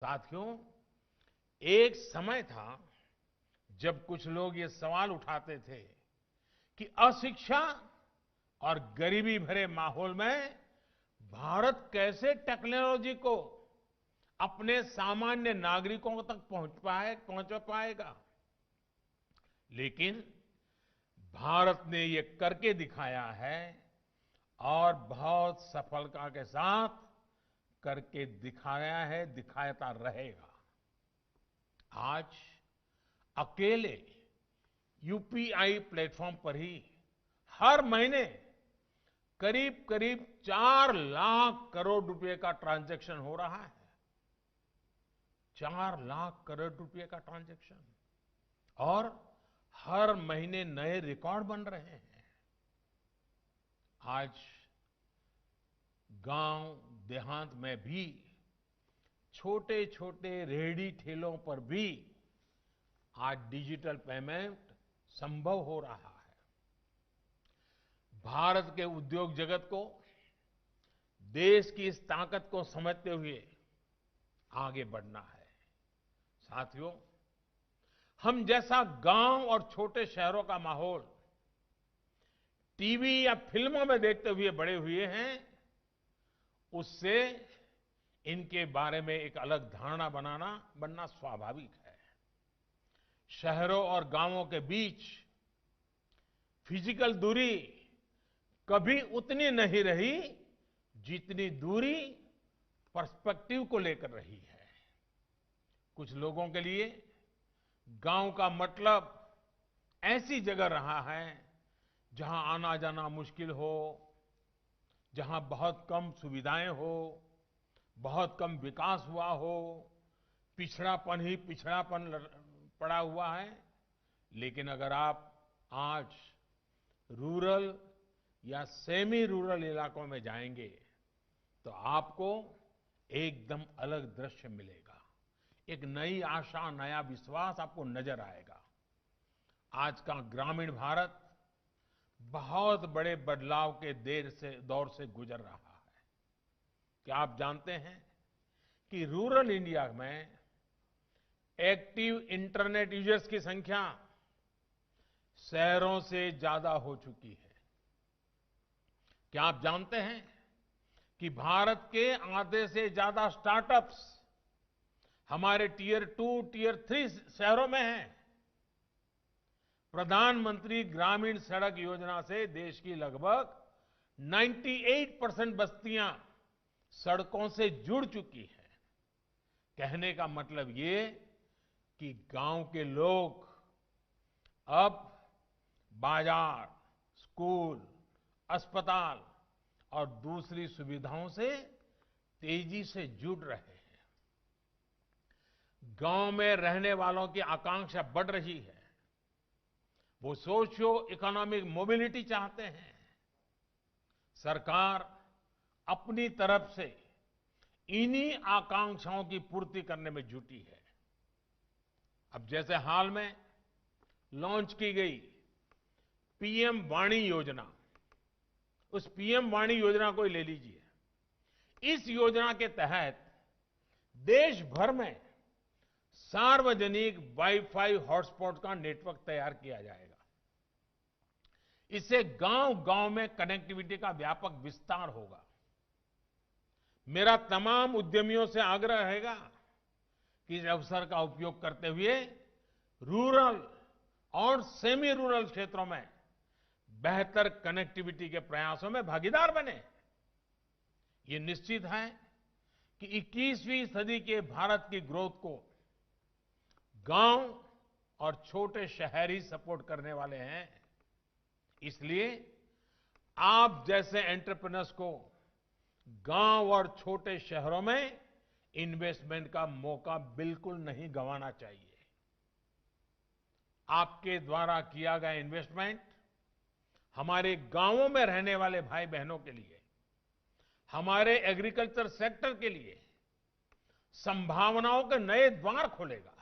साथियों, एक समय था जब कुछ लोग ये सवाल उठाते थे कि अशिक्षा और गरीबी भरे माहौल में भारत कैसे टेक्नोलॉजी को अपने सामान्य नागरिकों तक पहुंच पाएगा। लेकिन भारत ने ये करके दिखाया है और बहुत सफलता के साथ करके दिखाया है, दिखाता रहेगा। आज अकेले यूपीआई प्लेटफॉर्म पर ही हर महीने करीब करीब 4 लाख करोड़ रुपए का ट्रांजैक्शन हो रहा है। 4 लाख करोड़ रुपए का ट्रांजैक्शन, और हर महीने नए रिकॉर्ड बन रहे हैं। आज गांव देहात में भी छोटे छोटे रेहड़ी ठेलों पर भी आज डिजिटल पेमेंट संभव हो रहा है। भारत के उद्योग जगत को देश की इस ताकत को समझते हुए आगे बढ़ना है। साथियों, हम जैसा गांव और छोटे शहरों का माहौल टीवी या फिल्मों में देखते हुए बड़े हुए हैं, उससे इनके बारे में एक अलग धारणा बनना स्वाभाविक है। शहरों और गांवों के बीच फिजिकल दूरी कभी उतनी नहीं रही जितनी दूरी पर्सपेक्टिव को लेकर रही है। कुछ लोगों के लिए गांव का मतलब ऐसी जगह रहा है जहां आना जाना मुश्किल हो, जहां बहुत कम सुविधाएं हो, बहुत कम विकास हुआ हो, पिछड़ापन ही पिछड़ापन पड़ा हुआ है। लेकिन अगर आप आज रूरल या सेमी रूरल इलाकों में जाएंगे तो आपको एकदम अलग दृश्य मिलेगा। एक नई आशा, नया विश्वास आपको नजर आएगा। आज का ग्रामीण भारत बहुत बड़े बदलाव के दौर से गुजर रहा है। क्या आप जानते हैं कि रूरल इंडिया में एक्टिव इंटरनेट यूजर्स की संख्या शहरों से ज्यादा हो चुकी है? क्या आप जानते हैं कि भारत के आधे से ज्यादा स्टार्टअप्स हमारे टियर 2, टियर 3 शहरों में हैं? प्रधानमंत्री ग्रामीण सड़क योजना से देश की लगभग 98% बस्तियां सड़कों से जुड़ चुकी है। कहने का मतलब ये कि गांव के लोग अब बाजार, स्कूल, अस्पताल और दूसरी सुविधाओं से तेजी से जुड़ रहे हैं। गांव में रहने वालों की आकांक्षा बढ़ रही है। वो सोशियो इकोनॉमिक मोबिलिटी चाहते हैं। सरकार अपनी तरफ से इन्हीं आकांक्षाओं की पूर्ति करने में जुटी है। अब जैसे हाल में लॉन्च की गई पीएम वाणी योजना, उस पीएम वाणी योजना को ले लीजिए। इस योजना के तहत देश भर में सार्वजनिक वाईफाई हॉटस्पॉट का नेटवर्क तैयार किया जाएगा। इससे गांव-गांव में कनेक्टिविटी का व्यापक विस्तार होगा। मेरा तमाम उद्यमियों से आग्रह रहेगा कि इस अवसर का उपयोग करते हुए रूरल और सेमी रूरल क्षेत्रों में बेहतर कनेक्टिविटी के प्रयासों में भागीदार बने। ये निश्चित है कि 21वीं सदी के भारत की ग्रोथ को गांव और छोटे शहर ही सपोर्ट करने वाले हैं। इसलिए आप जैसे एंटरप्रेन्योर्स को गांव और छोटे शहरों में इन्वेस्टमेंट का मौका बिल्कुल नहीं गंवाना चाहिए। आपके द्वारा किया गया इन्वेस्टमेंट हमारे गांवों में रहने वाले भाई बहनों के लिए, हमारे एग्रीकल्चर सेक्टर के लिए संभावनाओं के नए द्वार खोलेगा।